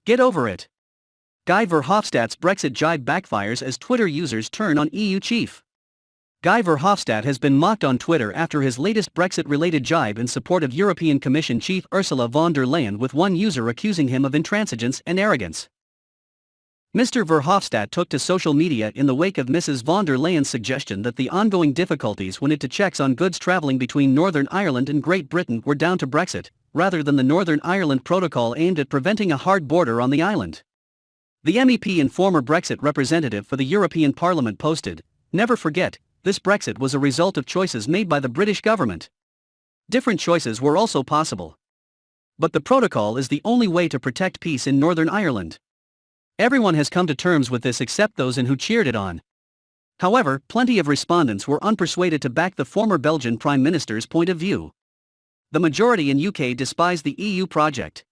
Get over it. Guy Verhofstadt's Brexit jibe backfires as Twitter users turn on EU chief. Guy Verhofstadt has been mocked on Twitter after his latest Brexit-related jibe in support of European Commission chief Ursula von der Leyen, with one user accusing him of intransigence and arrogance. Mr. Verhofstadt took to social media in the wake of Mrs. von der Leyen's suggestion that the ongoing difficulties when it to checks on goods travelling between Northern Ireland and Great Britain were down to Brexit, rather than the Northern Ireland Protocol aimed at preventing a hard border on the island. The MEP and former Brexit representative for the European Parliament posted, "Never forget, this Brexit was a result of choices made by the British government. Different choices were also possible. But the protocol is the only way to protect peace in Northern Ireland. Everyone has come to terms with this except those in who cheered it on." However, plenty of respondents were unpersuaded to back the former Belgian Prime Minister's point of view. The majority in UK despise the EU project.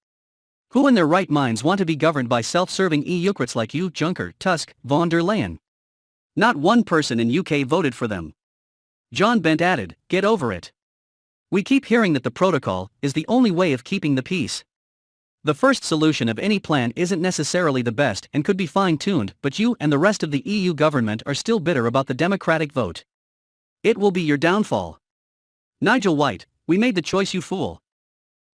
Who in their right minds want to be governed by self-serving EUcrats like you, Juncker, Tusk, von der Leyen? Not one person in UK voted for them. John Bent added, "Get over it. We keep hearing that the protocol is the only way of keeping the peace. The first solution of any plan isn't necessarily the best and could be fine-tuned, but you and the rest of the EU government are still bitter about the democratic vote. It will be your downfall. Nigel White, we made the choice, you fool.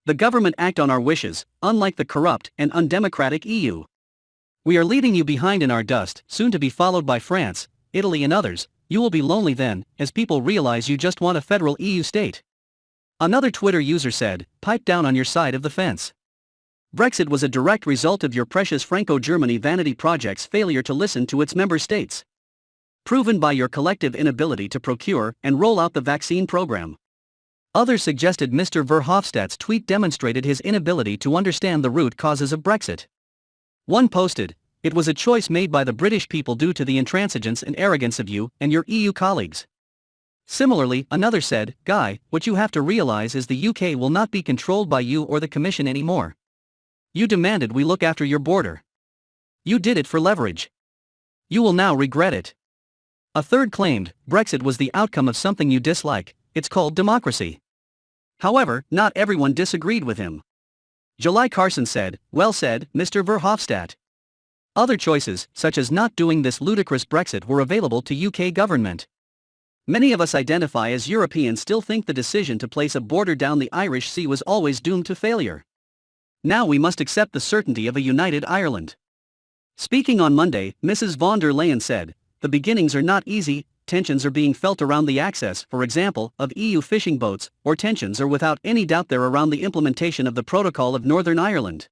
The government act on our wishes, unlike the corrupt and undemocratic EU. We are leaving you behind in our dust, soon to be followed by France, Italy and others. You will be lonely then, as people realize you just want a federal EU state." Another Twitter user said, "Pipe down on your side of the fence. Brexit was a direct result of your precious Franco-Germany vanity project's failure to listen to its member states. Proven by your collective inability to procure and roll out the vaccine program." Others suggested Mr. Verhofstadt's tweet demonstrated his inability to understand the root causes of Brexit. One posted, "It was a choice made by the British people due to the intransigence and arrogance of you and your EU colleagues." Similarly, another said, "Guy, what you have to realize is the UK will not be controlled by you or the Commission anymore. You demanded we look after your border. You did it for leverage. You will now regret it." A third claimed, "Brexit was the outcome of something you dislike, it's called democracy." However, not everyone disagreed with him. July Carson said, "Well said, Mr. Verhofstadt. Other choices, such as not doing this ludicrous Brexit, were available to UK government. Many of us identify as Europeans still think the decision to place a border down the Irish Sea was always doomed to failure. Now we must accept the certainty of a united Ireland." Speaking on Monday, Mrs. von der Leyen said, "The beginnings are not easy, tensions are being felt around the access, for example, of EU fishing boats, or tensions are without any doubt there around the implementation of the Protocol of Northern Ireland.